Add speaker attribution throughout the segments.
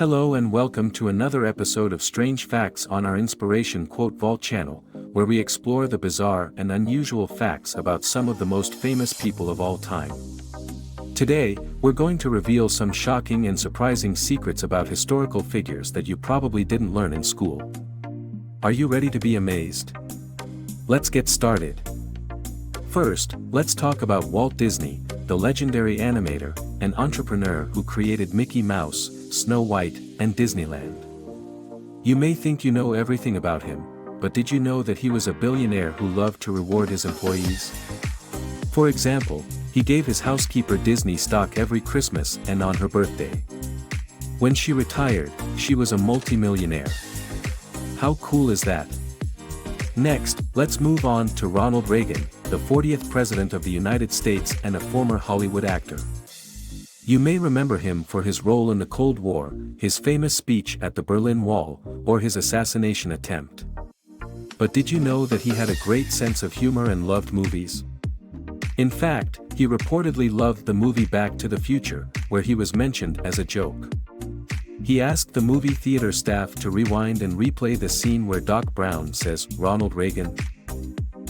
Speaker 1: Hello and welcome to another episode of Strange Facts on our Inspiration Quote Vault channel, where we explore the bizarre and unusual facts about some of the most famous people of all time. Today, we're going to reveal some shocking and surprising secrets about historical figures that you probably didn't learn in school. Are you ready to be amazed? Let's get started. First, let's talk about Walt Disney, the legendary animator and entrepreneur who created Mickey Mouse, Snow White, and Disneyland. You may think you know everything about him, but did you know that he was a billionaire who loved to reward his employees? For example, he gave his housekeeper Disney stock every Christmas and on her birthday. When she retired, she was a multi-millionaire. How cool is that? Next, let's move on to Ronald Reagan, the 40th President of the United States and a former Hollywood actor. You may remember him for his role in the Cold War, his famous speech at the Berlin Wall, or his assassination attempt. But did you know that he had a great sense of humor and loved movies? In fact, he reportedly loved the movie Back to the Future, where he was mentioned as a joke. He asked the movie theater staff to rewind and replay the scene where Doc Brown says, "Ronald Reagan,"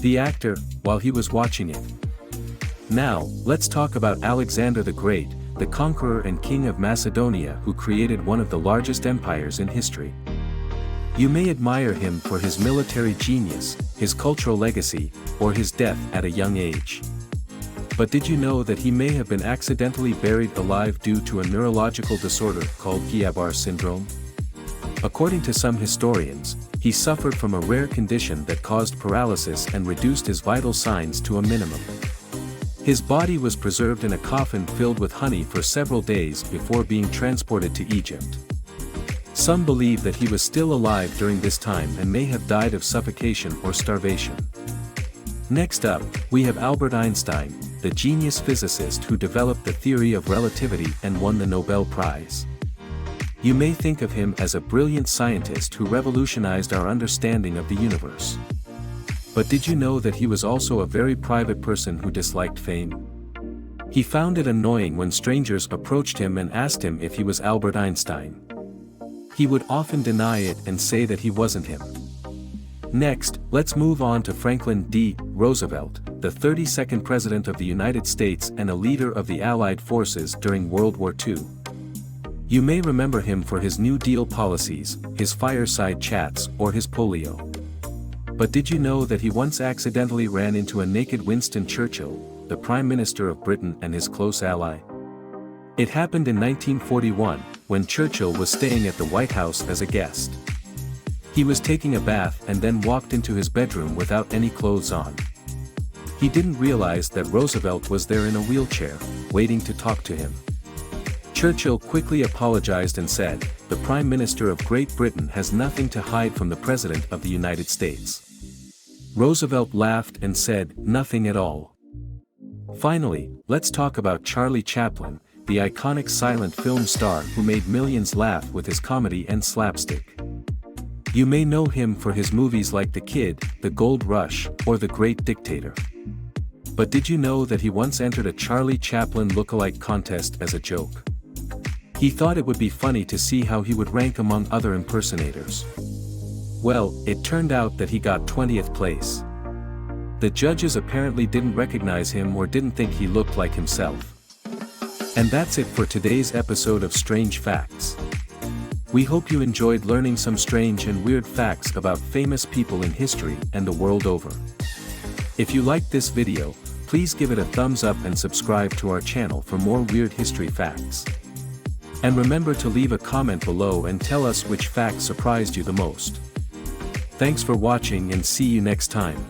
Speaker 1: the actor, while he was watching it. Now, let's talk about Alexander the Great, the conqueror and king of Macedonia who created one of the largest empires in history. You may admire him for his military genius, his cultural legacy, or his death at a young age. But did you know that he may have been accidentally buried alive due to a neurological disorder called Guillain-Barré syndrome? According to some historians, he suffered from a rare condition that caused paralysis and reduced his vital signs to a minimum. His body was preserved in a coffin filled with honey for several days before being transported to Egypt. Some believe that he was still alive during this time and may have died of suffocation or starvation. Next up, we have Albert Einstein, the genius physicist who developed the theory of relativity and won the Nobel Prize. You may think of him as a brilliant scientist who revolutionized our understanding of the universe. But did you know that he was also a very private person who disliked fame? He found it annoying when strangers approached him and asked him if he was Albert Einstein. He would often deny it and say that he wasn't him. Next, let's move on to Franklin D. Roosevelt, the 32nd President of the United States and a leader of the Allied forces during World War II. You may remember him for his New Deal policies, his fireside chats, or his polio. But did you know that he once accidentally ran into a naked Winston Churchill, the Prime Minister of Britain and his close ally? It happened in 1941, when Churchill was staying at the White House as a guest. He was taking a bath and then walked into his bedroom without any clothes on. He didn't realize that Roosevelt was there in a wheelchair, waiting to talk to him. Churchill quickly apologized and said, "The Prime Minister of Great Britain has nothing to hide from the President of the United States." Roosevelt laughed and said, "Nothing at all." Finally, let's talk about Charlie Chaplin, the iconic silent film star who made millions laugh with his comedy and slapstick. You may know him for his movies like The Kid, The Gold Rush, or The Great Dictator. But did you know that he once entered a Charlie Chaplin look-alike contest as a joke? He thought it would be funny to see how he would rank among other impersonators. Well, it turned out that he got 20th place. The judges apparently didn't recognize him or didn't think he looked like himself. And that's it for today's episode of Strange Facts. We hope you enjoyed learning some strange and weird facts about famous people in history and the world over. If you liked this video, please give it a thumbs up and subscribe to our channel for more weird history facts. And remember to leave a comment below and tell us which fact surprised you the most. Thanks for watching and see you next time.